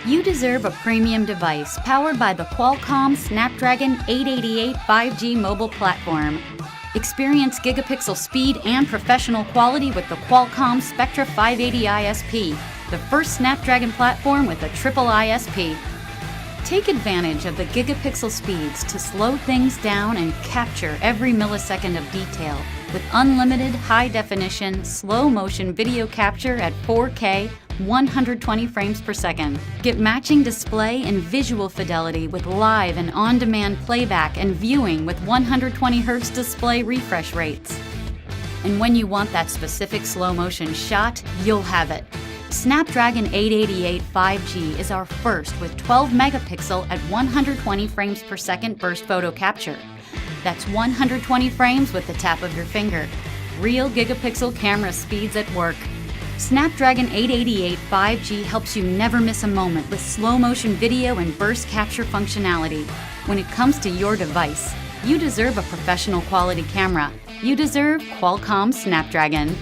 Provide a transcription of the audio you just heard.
You deserve a premium device powered by the Qualcomm Snapdragon 888 5G mobile platform. Experience gigapixel speed and professional quality with the Qualcomm Spectra 580 ISP, the first Snapdragon platform with a triple ISP. Take advantage of the gigapixel speeds to slow things down and capture every millisecond of detail with unlimited high-definition, slow-motion video capture at 4K 120 frames per second. Get matching display and visual fidelity with live and on-demand playback and viewing with 120 Hz display refresh rates. And when you want that specific slow-motion shot, you'll have it. Snapdragon 888 5G is our first with 12 megapixel at 120 frames per second burst photo capture. That's 120 frames with the tap of your finger. Real gigapixel camera speeds at work. Snapdragon 888 5G helps you never miss a moment with slow-motion video and burst capture functionality. When it comes to your device, you deserve a professional quality camera. You deserve Qualcomm Snapdragon.